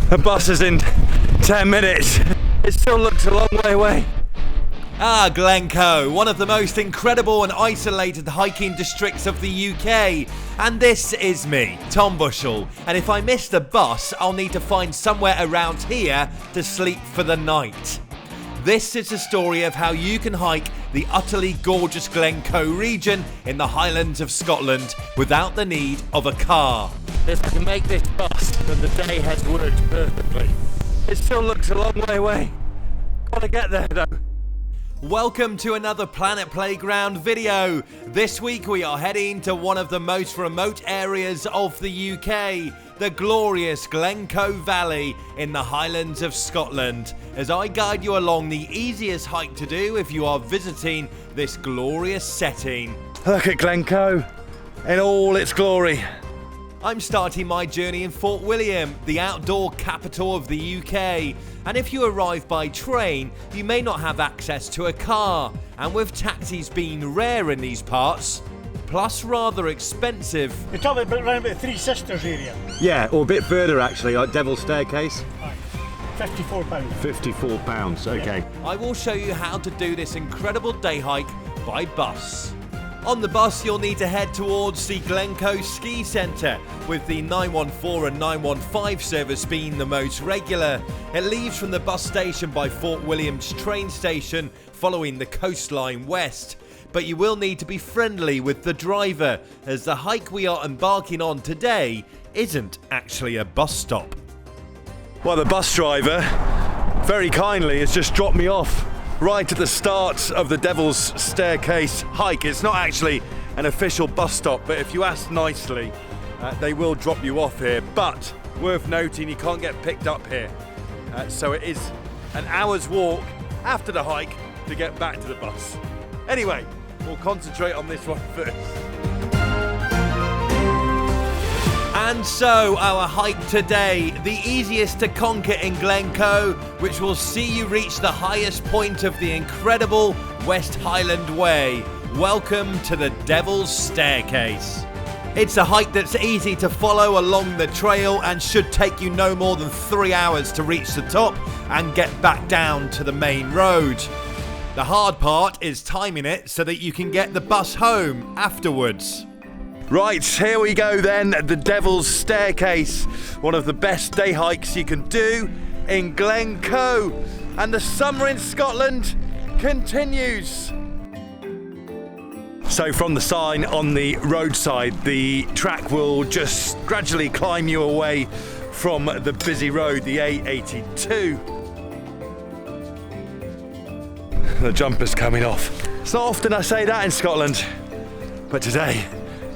The bus is in 10 minutes. It still looks a long way away. Glencoe, one of the most incredible and isolated hiking districts of the UK. And this is me, Tom Bushell. And if I miss the bus, I'll need to find somewhere around here to sleep for the night. This is the story of how you can hike the utterly gorgeous Glencoe region in the Highlands of Scotland without the need of a car. If I can make this bus, then the day has worked perfectly. It still looks a long way away. Gotta get there though. Welcome to another Planet Playground video. This week we are heading to one of the most remote areas of the UK, the glorious Glencoe Valley in the Highlands of Scotland, as I guide you along the easiest hike to do if you are visiting this glorious setting. Look at Glencoe in all its glory. I'm starting my journey in Fort William, the outdoor capital of the UK. And if you arrive by train, you may not have access to a car. And with taxis being rare in these parts, plus rather expensive. You're talking about around the Three Sisters area? Yeah, or a bit further actually, like Devil's Staircase. £54. £54, okay. I will show you how to do this incredible day hike by bus. On the bus, you'll need to head towards the Glencoe Ski Centre, with the 914 and 915 service being the most regular. It leaves from the bus station by Fort William's train station, following the coastline west. But you will need to be friendly with the driver, as the hike we are embarking on today isn't actually a bus stop. Well, the bus driver very kindly has just dropped me off right at the start of the Devil's Staircase hike. It's not actually an official bus stop, but if you ask nicely, they will drop you off here. But worth noting, you can't get picked up here. So it is an hour's walk after the hike to get back to the bus. Anyway, we'll concentrate on this one first. And so, our hike today, the easiest to conquer in Glencoe, which will see you reach the highest point of the incredible West Highland Way. Welcome to the Devil's Staircase. It's a hike that's easy to follow along the trail and should take you no more than 3 hours to reach the top and get back down to the main road. The hard part is timing it so that you can get the bus home afterwards. Right, here we go then, the Devil's Staircase, one of the best day hikes you can do in Glencoe. And the summer in Scotland continues. So from the sign on the roadside, the track will just gradually climb you away from the busy road, the A82. The jumper's coming off. It's not often I say that in Scotland, but today,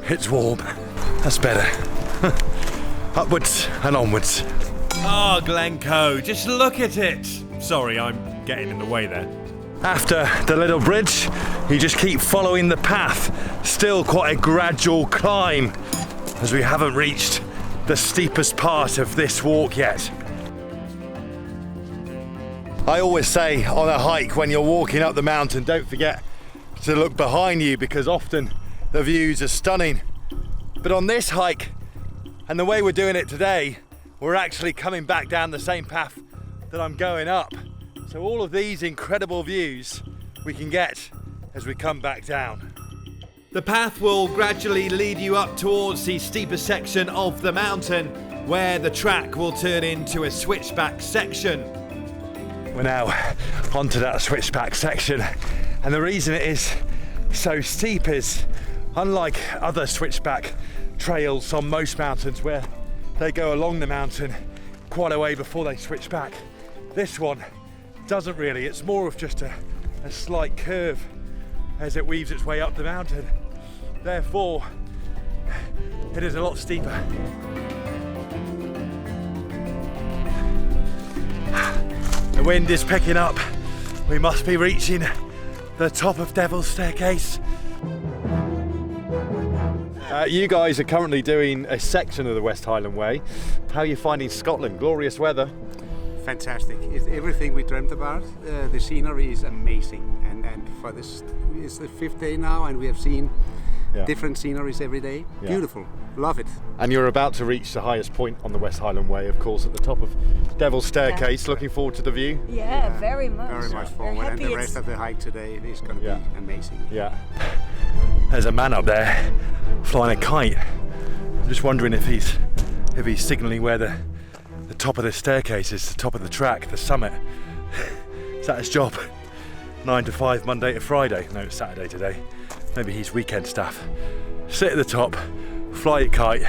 it's warm. That's better. Upwards and onwards. Oh, Glencoe, just look at it. Sorry, I'm getting in the way there. After the little bridge, you just keep following the path. Still quite a gradual climb, as we haven't reached the steepest part of this walk yet. I always say on a hike, when you're walking up the mountain, don't forget to look behind you, because often the views are stunning. But on this hike, and the way we're doing it today, we're actually coming back down the same path that I'm going up. So all of these incredible views we can get as we come back down. The path will gradually lead you up towards the steeper section of the mountain, where the track will turn into a switchback section. We're now onto that switchback section, and the reason it is so steep is, unlike other switchback trails on most mountains where they go along the mountain quite a way before they switch back, this one doesn't really. It's more of just a slight curve as it weaves its way up the mountain. Therefore, it is a lot steeper. The wind is picking up. We must be reaching the top of Devil's Staircase. You guys are currently doing a section of the West Highland Way. How are you finding Scotland? Glorious weather. Fantastic. It's everything we dreamt about. The scenery is amazing. And for this, it's the 5th day now, and we have seen Yeah. different sceneries every day. Yeah. Beautiful, love it. And you're about to reach the highest point on the West Highland Way, of course, at the top of Devil's Staircase. Looking forward to the view. Yeah, very much. Very much We're forward, and happy the it's- rest of the hike today is going to Yeah. be amazing. Yeah. There's a man up there flying a kite. I'm just wondering if he's signalling where the top of the staircase is, the top of the track, the summit. Is that his job? 9 to 5, Monday to Friday. No, it's Saturday today. Maybe he's weekend staff. Sit at the top, fly your kite,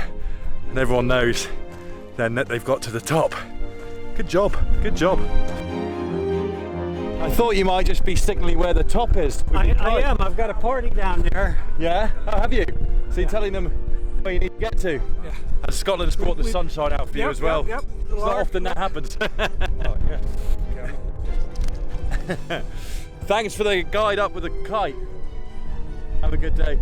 and everyone knows then that they've got to the top. Good job, good job. I thought you might just be signalling where the top is. with your I kite. am. I've got a party down there. Yeah? Oh, have you? So you're telling them where you need to get to? Yeah. And Scotland's brought the sunshine out for you Yep, as well. yep. It's not often that happens. Oh, yeah. Thanks for the guide up with the kite. Have a good day.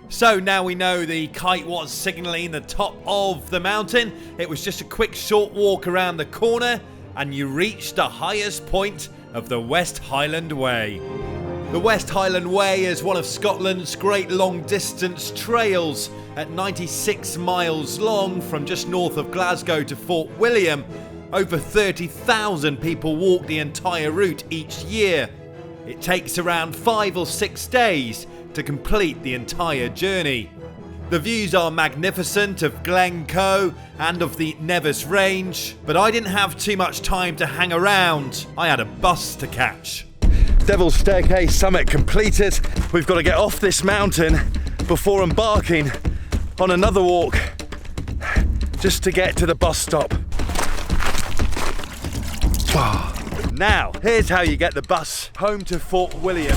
So now we know the kite was signalling the top of the mountain. It was just a quick short walk around the corner and you reached the highest point of the West Highland Way. The West Highland Way is one of Scotland's great long distance trails. At 96 miles long from just north of Glasgow to Fort William, over 30,000 people walk the entire route each year. It takes around 5 or 6 days to complete the entire journey. The views are magnificent of Glencoe and of the Nevis range, but I didn't have too much time to hang around. I had a bus to catch. Devil's Staircase summit completed. We've got to get off this mountain before embarking on another walk just to get to the bus stop. Now, here's how you get the bus home to Fort William.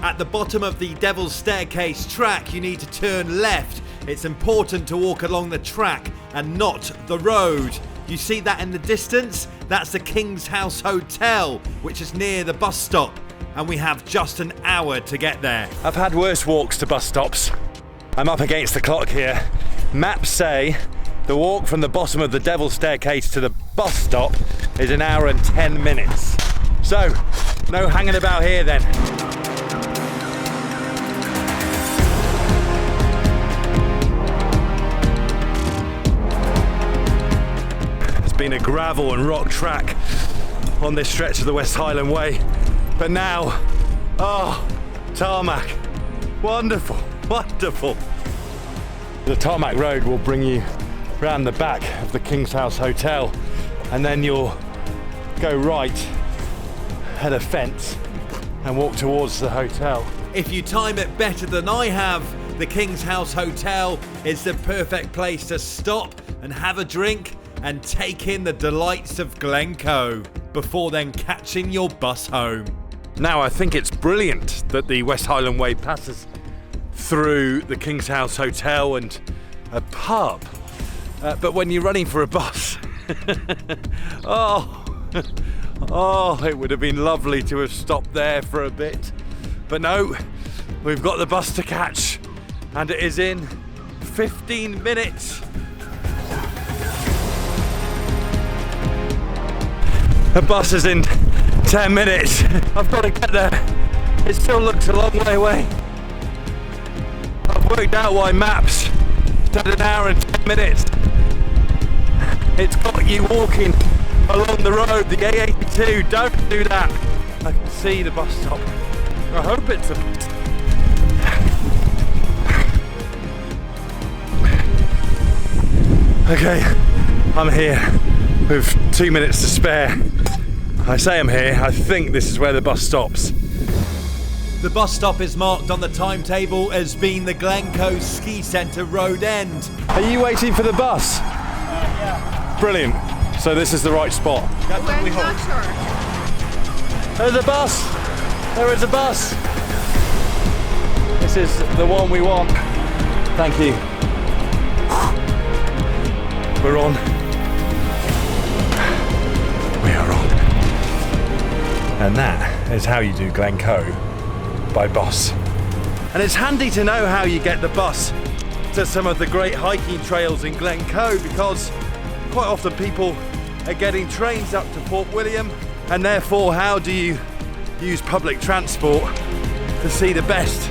At the bottom of the Devil's Staircase track, you need to turn left. It's important to walk along the track and not the road. You see that in the distance? That's the King's House Hotel, which is near the bus stop. And we have just an hour to get there. I've had worse walks to bus stops. I'm up against the clock here. Maps say the walk from the bottom of the Devil's Staircase to the bus stop is 1 hour and 10 minutes. So, no hanging about here then. It's been a gravel and rock track on this stretch of the West Highland Way, but now, oh, tarmac. Wonderful, wonderful. The tarmac road will bring you round the back of the King's House Hotel, and then you'll go right at a fence and walk towards the hotel. If you time it better than I have, the King's House Hotel is the perfect place to stop and have a drink and take in the delights of Glencoe before then catching your bus home. Now, I think it's brilliant that the West Highland Way passes through the King's House Hotel and a pub, but when you're running for a bus, oh, it would have been lovely to have stopped there for a bit, but no, we've got the bus to catch, and it is in 15 minutes. The bus is in 10 minutes. I've got to get there. It still looks a long way away. I've worked out why maps said 1 hour and 10 minutes. It's got you walking along the road, the A82. Don't do that. I can see the bus stop. I hope it's a bus. Okay, I'm here with 2 minutes to spare. I say I'm here, I think this is where the bus stops. The bus stop is marked on the timetable as being the Glencoe Ski Centre road end. Are you waiting for the bus? Yeah. Brilliant. So this is the right spot. That's what we hope. There's a bus. There is a bus. This is the one we want. Thank you. We're on. We are on. And that is how you do Glencoe by bus. And it's handy to know how you get the bus to some of the great hiking trails in Glencoe, because quite often people are getting trains up to Fort William, and therefore how do you use public transport to see the best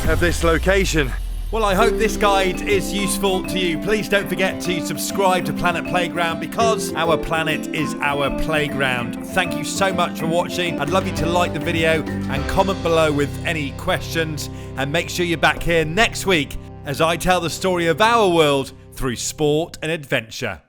of this location. Well, I hope this guide is useful to you. Please don't forget to subscribe to Planet Playground because our planet is our playground. Thank you so much for watching. I'd love you to like the video and comment below with any questions. And make sure you're back here next week as I tell the story of our world through sport and adventure.